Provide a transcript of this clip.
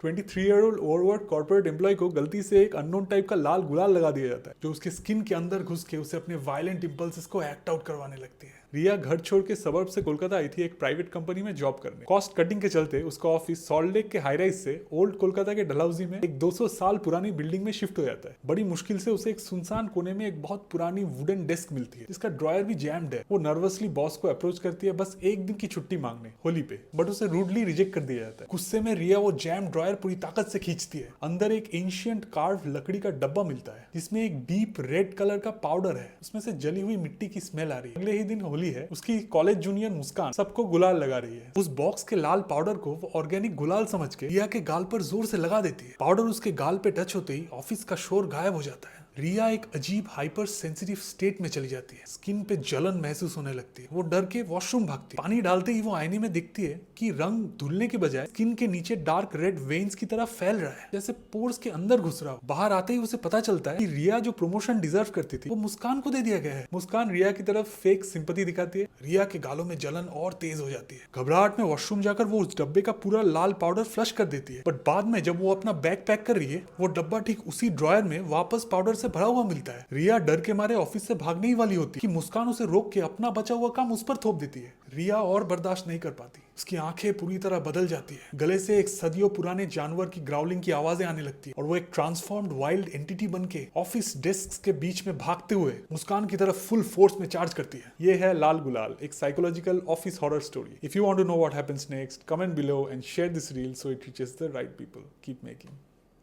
23-year-old overwork corporate employ को गलती से एक अननोन टाइप का लाल गुलाल लगा दिया जाता है जो उसके स्किन के अंदर घुस के उसे अपने वायलेंट इंपल्सेस को एक्ट आउट करवाने लगती है। रिया घर छोड़ के सबर्ब से कोलकाता आई थी एक प्राइवेट कंपनी में जॉब करने। कॉस्ट कटिंग के चलते उसका ऑफिस सॉल्ट लेक के हाई राइज से ओल्ड कोलकाता के डलहौजी में एक 200 साल पुरानी बिल्डिंग में शिफ्ट हो जाता है। बड़ी मुश्किल से उसे एक सुनसान कोने में एक बहुत पुरानी वुडन डेस्क मिलती है जिसका ड्रॉयर भी जैम्ड है। वो नर्वसली बॉस को अप्रोच करती है बस एक दिन की छुट्टी मांगने होली पे, बट उसे रूडली रिजेक्ट कर दिया जाता है। गुस्से में रिया वो जैम ड्रॉयर पूरी ताकत से खींचती है। अंदर एक एंशियंट कार्व लकड़ी का डब्बा मिलता है जिसमें एक डीप रेड कलर का पाउडर है। उसमें से जली हुई मिट्टी की स्मेल आ रही है। अगले ही दिन होली है। उसकी कॉलेज जूनियर मुस्कान सबको गुलाल लगा रही है। उस बॉक्स के लाल पाउडर को वो ऑर्गेनिक गुलाल समझ के रिया के गाल पर जोर से लगा देती है। पाउडर उसके गाल पे टच होते ही ऑफिस का शोर गायब हो जाता है। रिया एक अजीब हाइपर सेंसिटिव स्टेट में चली जाती है। स्किन पे जलन महसूस होने लगती है। वो डर के वॉशरूम भागती है। पानी डालते ही वो आईने में दिखती है कि रंग धुलने के बजाय स्किन के नीचे डार्क रेड वेन्स की तरह फैल रहा है, जैसे पोर्स के अंदर घुस रहा हो। बाहर आते ही उसे पता चलता है कि रिया जो प्रमोशन डिजर्व करती थी वो मुस्कान को दे दिया गया है। मुस्कान रिया की तरफ फेक सिंपैथी दिखाती है। रिया के गालों में जलन और तेज हो जाती है। घबराहट में वॉशरूम जाकर वो उस डब्बे का पूरा लाल पाउडर फ्लश कर देती है। बट बाद में जब वो अपना बैग पैक कर रही है वो डब्बा ठीक उसी ड्रॉयर में वापस पाउडर से भरा हुआ मिलता है। रिया डर के मारे ऑफिस से भागने ही वाली होती है कि मुस्कान उसे रोक के अपना बचा हुआ काम उस पर थोप देती है। रिया और बर्दाश्त नहीं कर पाती। उसकी आंखें पूरी तरह बदल जाती है। गले से एक सदियों पुराने जानवर की ग्राउलिंग की आवाजें आने लगती है और वो एक ट्रांसफॉर्म्ड वाइल्ड एंटिटी बन के ऑफिस डेस्क के बीच में भागते हुए मुस्कान की तरफ फुल फोर्स में चार्ज करती है। ये है लाल गुलाल, एक psychological office horror story. If you want to know what happens next, comment below and share this reel so it reaches the right people. Keep making.